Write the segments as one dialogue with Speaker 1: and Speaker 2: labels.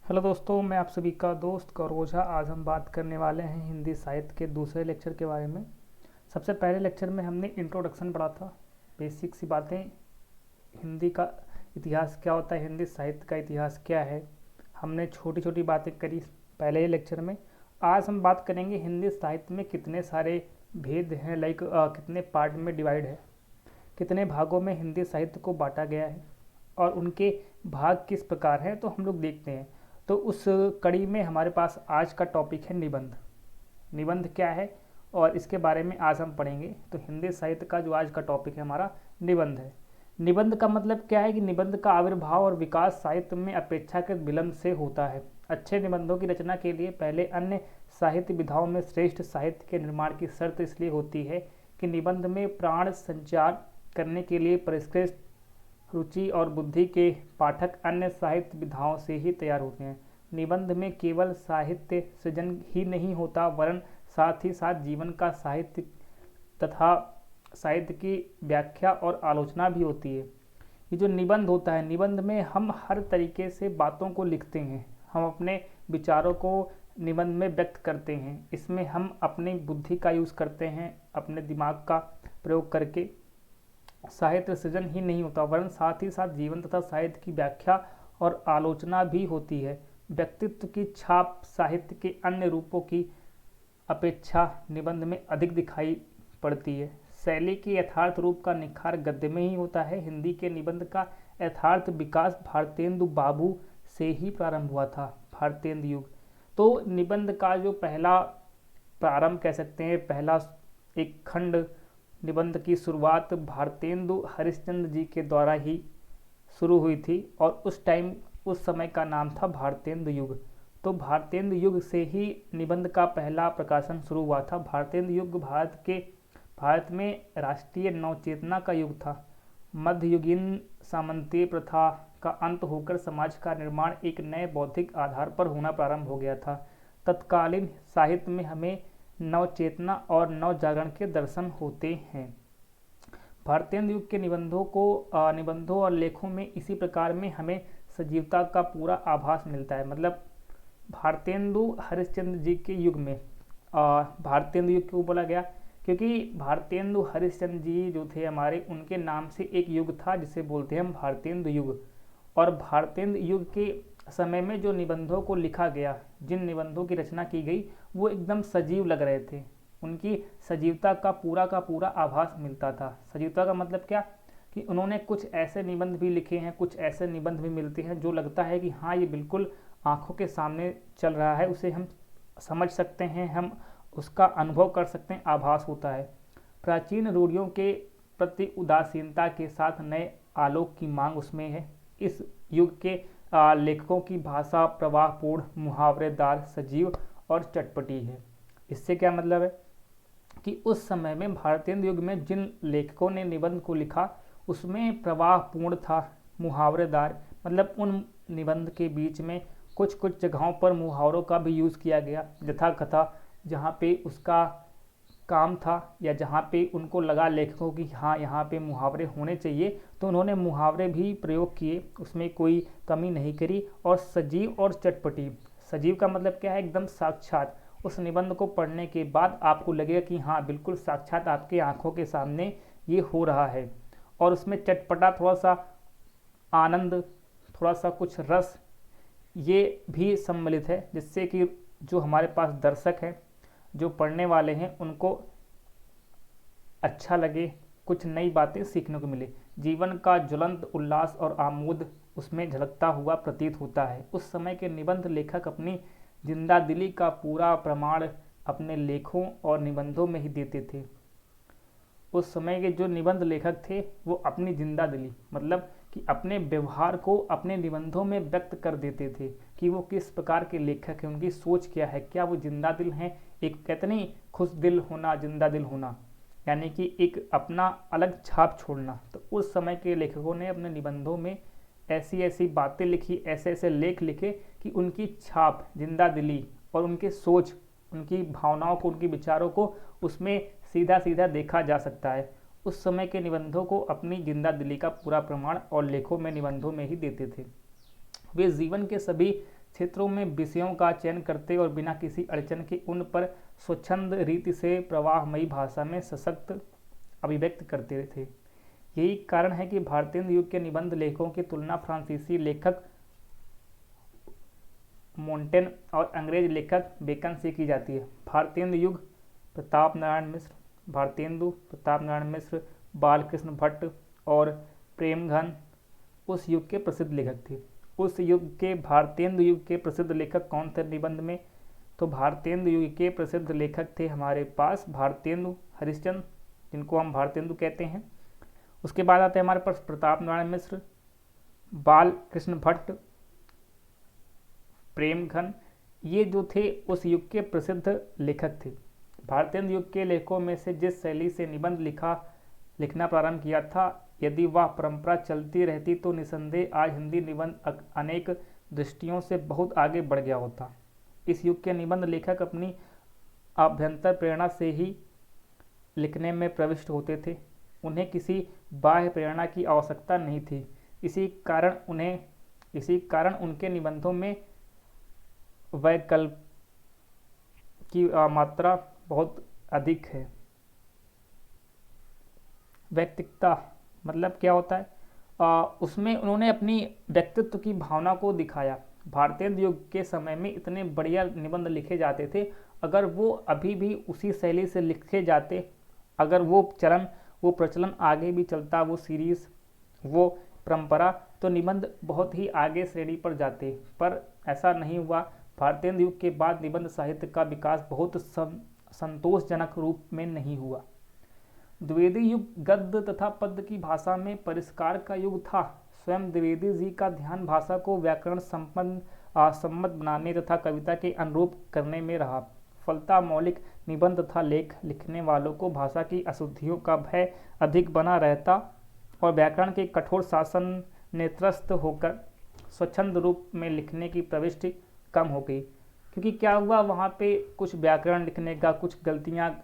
Speaker 1: Hello दोस्तों, मैं आप सभी का दोस्त गौरव ओझा। आज हम बात करने वाले हैं हिंदी साहित्य के दूसरे लेक्चर के बारे में। सबसे पहले लेक्चर में हमने इंट्रोडक्शन पढ़ा था, बेसिक सी बातें। हिंदी का इतिहास क्या होता है, हिंदी साहित्य का इतिहास क्या है, हमने छोटी छोटी बातें करी पहले ही लेक्चर में। आज हम बात करेंगे हिंदी साहित्य में कितने सारे भेद हैं, लाइक कितने पार्ट में डिवाइड है, कितने भागों में हिंदी साहित्य को बांटा गया है और उनके भाग किस प्रकार हैं, तो हम लोग देखते हैं। तो उस कड़ी में हमारे पास आज का टॉपिक है निबंध। निबंध क्या है और इसके बारे में आज हम पढ़ेंगे। तो हिंदी साहित्य का जो आज का टॉपिक है हमारा निबंध है। निबंध का मतलब क्या है कि निबंध का आविर्भाव और विकास साहित्य में अपेक्षाकृत विलंब से होता है। अच्छे निबंधों की रचना के लिए पहले अन्य साहित्य विधाओं में श्रेष्ठ साहित्य के निर्माण की शर्त इसलिए होती है कि निबंध में प्राण संचार करने के लिए परिष्कृत रुचि और बुद्धि के पाठक अन्य साहित्य विधाओं से ही तैयार होते हैं। निबंध में केवल साहित्य सृजन ही नहीं होता, वरन साथ ही साथ जीवन का साहित्य तथा साहित्य की व्याख्या और आलोचना भी होती है। ये जो निबंध होता है, निबंध में हम हर तरीके से बातों को लिखते हैं, हम अपने विचारों को निबंध में व्यक्त करते हैं। इसमें हम अपनी बुद्धि का यूज़ करते हैं, अपने दिमाग का प्रयोग करके। साहित्य सृजन ही नहीं होता, वरन साथ ही साथ जीवन तथा साहित्य की व्याख्या और आलोचना भी होती है। व्यक्तित्व की छाप साहित्य के अन्य रूपों की अपेक्षा निबंध में अधिक दिखाई पड़ती है। शैली के यथार्थ रूप का निखार गद्य में ही होता है। हिंदी के निबंध का यथार्थ विकास भारतेंदु बाबू से ही प्रारंभ हुआ था, भारतेंदु युग। तो निबंध का जो पहला प्रारंभ कह सकते हैं, पहला एक खंड निबंध की शुरुआत भारतेंदु हरिश्चंद्र जी के द्वारा ही शुरू हुई थी और उस समय का नाम था भारतेंदु युग। तो भारतेंदु युग से ही निबंध का पहला प्रकाशन शुरू हुआ था। भारतेंदु युग भारत में राष्ट्रीय नवचेतना का युग था। मध्ययुगीन सामंतीय प्रथा का अंत होकर समाज का निर्माण एक नए बौद्धिक आधार पर होना प्रारंभ हो गया था। तत्कालीन साहित्य में हमें नवचेतना और नवजागरण के दर्शन होते हैं। भारतेंदु युग के निबंधों और लेखों में इसी प्रकार में हमें सजीवता का पूरा आभास मिलता है। मतलब भारतेंदु हरिश्चंद्र जी के युग में, भारतेंदु युग क्यों बोला गया, क्योंकि भारतेंदु हरिश्चंद्र जी जो थे हमारे, उनके नाम से एक युग था जिसे बोलते हैं हम भारतेंदु युग। और भारतेंदु युग के समय में जो निबंधों को लिखा गया, जिन निबंधों की रचना की गई, वो एकदम सजीव लग रहे थे। उनकी सजीवता का पूरा आभास मिलता था। सजीवता का मतलब क्या कि उन्होंने कुछ ऐसे निबंध भी लिखे हैं, कुछ ऐसे निबंध भी मिलते हैं जो लगता है कि हाँ, ये बिल्कुल आंखों के सामने चल रहा है, उसे हम समझ सकते हैं, हम उसका अनुभव कर सकते हैं, आभास होता है। प्राचीन रूढ़ियों के प्रति उदासीनता के साथ नए आलोक की मांग उसमें है। इस युग के लेखकों की भाषा प्रवाहपूर्ण, मुहावरेदार, सजीव और चटपटी है। इससे क्या मतलब है कि उस समय में भारतेंदु युग में जिन लेखकों ने निबंध को लिखा उसमें प्रवाहपूर्ण था, मुहावरेदार। मतलब उन निबंध के बीच में कुछ कुछ जगहों पर मुहावरों का भी यूज़ किया गया, यथा कथा जहाँ पे उसका काम था या जहाँ पे उनको लगा लेखकों की हाँ, यहाँ पे मुहावरे होने चाहिए, तो उन्होंने मुहावरे भी प्रयोग किए, उसमें कोई कमी नहीं करी। और सजीव और चटपटी, सजीव का मतलब क्या है, एकदम साक्षात। उस निबंध को पढ़ने के बाद आपको लगेगा कि हाँ, बिल्कुल साक्षात आपके आंखों के सामने ये हो रहा है। और उसमें चटपटा, थोड़ा सा आनंद, थोड़ा सा कुछ रस, ये भी सम्मिलित है, जिससे कि जो हमारे पास दर्शक हैं, जो पढ़ने वाले हैं, उनको अच्छा लगे, कुछ नई बातें सीखने को मिले। जीवन का ज्वलंत उल्लास और आमोद उसमें झलकता हुआ प्रतीत होता है। उस समय के निबंध लेखक अपनी जिंदा दिली का पूरा प्रमाण अपने लेखों और निबंधों में ही देते थे। उस समय के जो निबंध लेखक थे वो अपनी जिंदा दिली, मतलब कि अपने व्यवहार को अपने निबंधों में व्यक्त कर देते थे कि वो किस प्रकार के लेखक हैं, उनकी सोच क्या है, क्या वो जिंदा दिल हैं। एक कहते नहीं, खुश दिल होना, जिंदा दिल होना, यानी कि एक अपना अलग छाप छोड़ना। तो उस समय के लेखकों ने अपने निबंधों में ऐसी ऐसी बातें लिखी, ऐसे ऐसे लेख लिखे कि उनकी छाप, जिंदा दिली और उनके सोच, उनकी भावनाओं को, उनके विचारों को उसमें सीधा सीधा देखा जा सकता है। उस समय के निबंधों को अपनी जिंदा दिली का पूरा प्रमाण और लेखों में, निबंधों में ही देते थे। वे जीवन के सभी क्षेत्रों में विषयों का चयन करते और बिना किसी अड़चन के उन पर स्वच्छंद रीति से प्रवाहमयी भाषा में सशक्त अभिव्यक्त करते थे। यही कारण है कि भारतीय युग के निबंध लेखकों की तुलना फ्रांसीसी लेखक मोंटेन और अंग्रेज लेखक बेकन से की जाती है। भारतीय युग प्रताप नारायण मिश्र, भारतेंदु प्रताप नारायण मिश्र, बालकृष्ण भट्ट और प्रेमघन उस युग के प्रसिद्ध लेखक थे। उस युग के भारतीय युग के प्रसिद्ध लेखक कौन थे निबंध में? तो भारतीय युग के प्रसिद्ध लेखक थे हमारे पास भारतेंदु हरिश्चंद्र, जिनको हम भारतेंदु कहते हैं। उसके बाद आते हैं हमारे पास प्रताप नारायण मिश्र, बाल कृष्ण भट्ट, प्रेमघन। ये जो थे उस युग के प्रसिद्ध लेखक थे। भारतीय युग के लेखकों में से जिस शैली से निबंध लिखना प्रारंभ किया था, यदि वह परंपरा चलती रहती तो निसंदेह आज हिंदी निबंध अनेक दृष्टियों से बहुत आगे बढ़ गया होता। इस युग के निबंध लेखक अपनी आभ्यंतर प्रेरणा से ही लिखने में प्रविष्ट होते थे। उन्हें किसी बाह्य प्रेरणा की आवश्यकता नहीं थी। इसी कारण उनके निबंधों में वैकल्पिक की मात्रा बहुत अधिक है। व्यक्तिकता मतलब क्या होता है? उसमें उन्होंने अपनी व्यक्तित्व की भावना को दिखाया। भारतीय युग के समय में इतने बढ़िया निबंध लिखे जाते थे, अगर वो अभी भी उसी शैली से लिखे जाते, अगर वो प्रचलन आगे भी चलता, वो सीरीज, वो परंपरा, तो निबंध बहुत ही आगे श्रेणी पर जाते, पर ऐसा नहीं हुआ। भारतीय युग के बाद निबंध साहित्य का विकास बहुत संतोषजनक रूप में नहीं हुआ। द्विवेदी युग गद्य तथा पद्य की भाषा में परिष्कार का युग था। स्वयं द्विवेदी जी का ध्यान भाषा को व्याकरण सम्मत बनाने तथा कविता के अनुरूप करने में रहा। फलतः मौलिक निबंध तथा लेख लिखने वालों को भाषा की अशुद्धियों का भय अधिक बना रहता और व्याकरण के कठोर शासन ने त्रस्त होकर स्वच्छंद रूप में लिखने की प्रविष्टि कम हो गई। क्योंकि क्या हुआ, वहाँ पे कुछ व्याकरण लिखने का कुछ गलतियाँ,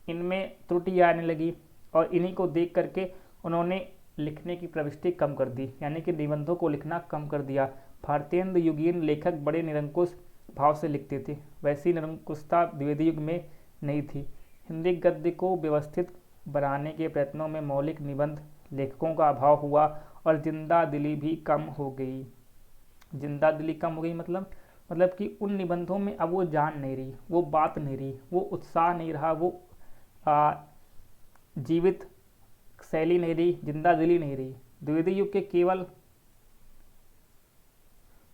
Speaker 1: इनमें त्रुटियाँ आने लगी और इन्हीं को देख करके उन्होंने लिखने की प्रविष्टि कम कर दी, यानी कि निबंधों को लिखना कम कर दिया। भारतीय युगीन लेखक बड़े निरंकुश भाव से लिखते थे, वैसी निरंकुशता द्विवेदी युग में नहीं थी। हिंदी गद्य को व्यवस्थित बनाने के प्रयत्नों में मौलिक निबंध लेखकों का अभाव हुआ और जिंदा दिली भी कम हो गई। जिंदा दिली कम हो गई मतलब कि उन निबंधों में अब वो जान नहीं रही, वो बात नहीं रही, वो उत्साह नहीं रहा, वो जीवित शैली नहीं रही, जिंदा दिली नहीं रही। द्विवेदी युग के केवल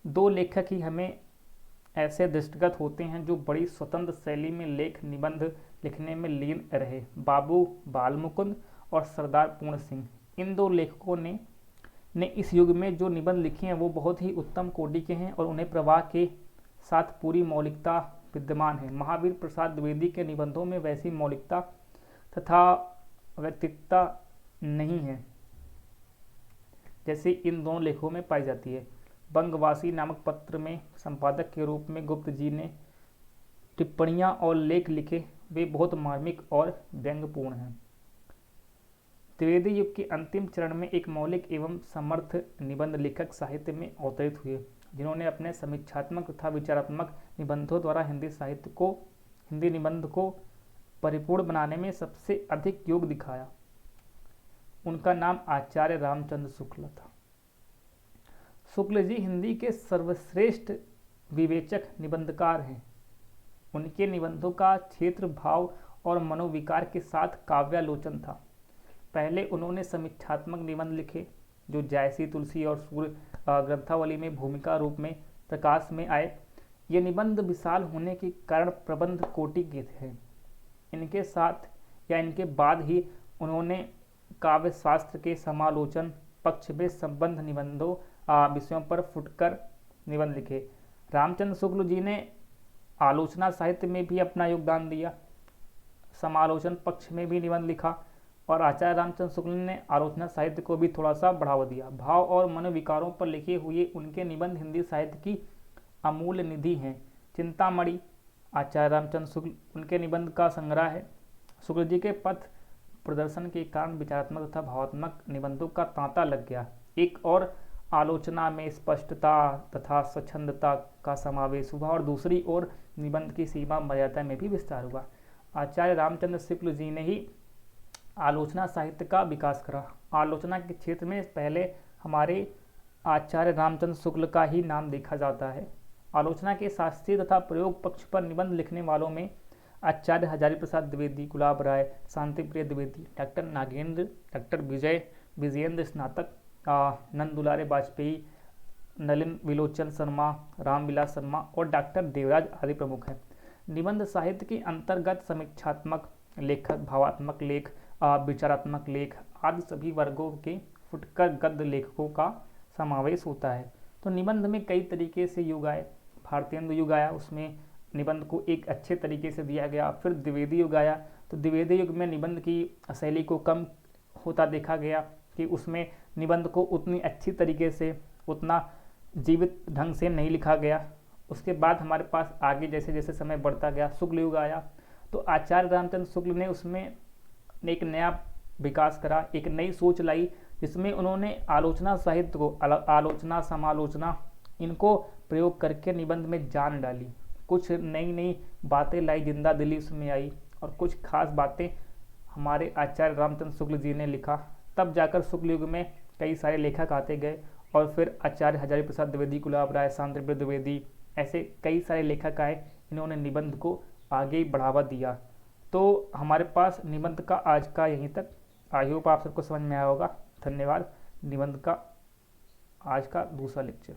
Speaker 1: दो लेखक ही हमें ऐसे दृष्टिगत होते हैं जो बड़ी स्वतंत्र शैली में निबंध लिखने में लीन रहे, बाबू बालमुकुंद और सरदार पूर्ण सिंह। इन दो लेखकों ने इस युग में जो निबंध लिखे हैं वो बहुत ही उत्तम कोटि के हैं और उन्हें प्रवाह के साथ पूरी मौलिकता विद्यमान है। महावीर प्रसाद द्विवेदी के निबंधों में वैसी मौलिकता तथा व्यक्तिकता नहीं है जैसे इन दोनों लेखों में पाई जाती है। बंगवासी नामक पत्र में संपादक के रूप में गुप्त जी ने टिप्पणियाँ और लेख लिखे, वे बहुत मार्मिक और व्यंग्यपूर्ण हैं। द्विवेदी युग के अंतिम चरण में एक मौलिक एवं समर्थ निबंध लेखक साहित्य में अवतरित हुए, जिन्होंने अपने समीक्षात्मक तथा विचारात्मक निबंधों द्वारा हिंदी निबंध को परिपूर्ण बनाने में सबसे अधिक योग दिखाया। उनका नाम आचार्य रामचंद्र शुक्ल था। शुक्ल जी हिंदी के सर्वश्रेष्ठ विवेचक निबंधकार हैं। उनके निबंधों का क्षेत्र, भाव और मनोविकार के साथ काव्यालोचन था। पहले उन्होंने समीक्षात्मक निबंध लिखे जो जायसी, तुलसी और सूर्य ग्रंथावली में भूमिका रूप में प्रकाश में आए। ये निबंध विशाल होने के कारण प्रबंध कोटि के थे। इनके साथ या इनके बाद ही उन्होंने काव्य शास्त्र के समालोचन पक्ष में संबंध निबंधों विषयों पर फुटकर निबंध लिखे। रामचंद्र शुक्ल जी ने आलोचना साहित्य में भी अपना योगदान दिया, समालोचन पक्ष में भी निबंध लिखा और आचार्य रामचंद्र शुक्ल ने आलोचना साहित्य को भी थोड़ा सा बढ़ावा दिया। भाव और मनोविकारों पर लिखे हुए उनके निबंध हिंदी साहित्य की अमूल्य निधि हैं। चिंतामणि आचार्य रामचंद्र शुक्ल, उनके निबंध का संग्रह है। शुक्ल जी के पथ प्रदर्शन के कारण विचारात्मक तथा भावात्मक निबंधों का तांता लग गया। एक और आलोचना में स्पष्टता तथा स्वच्छंदता का समावेश हुआ और दूसरी ओर निबंध की सीमा मर्यादा में भी विस्तार हुआ। आचार्य रामचंद्र शुक्ल जी ने ही आलोचना साहित्य का विकास करा। आलोचना के क्षेत्र में पहले हमारे आचार्य रामचंद्र शुक्ल का ही नाम देखा जाता है। आलोचना के शास्त्रीय तथा प्रयोग पक्ष पर निबंध लिखने वालों में आचार्य हजारी प्रसाद द्विवेदी, गुलाब राय, शांतिप्रिय द्विवेदी, डॉक्टर नागेंद्र, डॉक्टर विजयेंद्र स्नातक, नंद दुलारे वाजपेयी, नलिन विलोचन शर्मा, रामविलास शर्मा और डॉक्टर देवराज आदि प्रमुख हैं। निबंध साहित्य के अंतर्गत समीक्षात्मक लेखक, भावात्मक लेख, विचारात्मक लेख आदि सभी वर्गों के फुटकर गद्य लेखकों का समावेश होता है। तो निबंध में कई तरीके से युग आए। भारतेंदु युग आया, उसमें निबंध को एक अच्छे तरीके से दिया गया। फिर द्विवेदी युग आया, तो द्विवेदी युग में निबंध की शैली को कम होता देखा गया कि उसमें निबंध को उतनी अच्छी तरीके से, उतना जीवित ढंग से नहीं लिखा गया। उसके बाद हमारे पास आगे जैसे जैसे समय बढ़ता गया शुक्ल युग आया, तो आचार्य रामचंद्र शुक्ल ने उसमें एक नया विकास करा, एक नई सोच लाई, जिसमें उन्होंने आलोचना साहित्य को, आलोचना, समालोचना, इनको प्रयोग करके निबंध में जान डाली। कुछ नई नई बातें लाई, जिंदा दिली उसमें आई और कुछ खास बातें हमारे आचार्य रामचंद्र शुक्ल जी ने लिखा। तब जाकर शुक्ल युग में कई सारे लेखक आते गए और फिर आचार्य हजारी प्रसाद द्विवेदी, गुलाब राय, शांतिप्रिय द्विवेदी, ऐसे कई सारे लेखक आए, इन्होंने निबंध को आगे बढ़ावा दिया। तो हमारे पास निबंध का आज का यहीं तक। आई होप आप सबको समझ में आया होगा। धन्यवाद। निबंध का आज का दूसरा लेक्चर।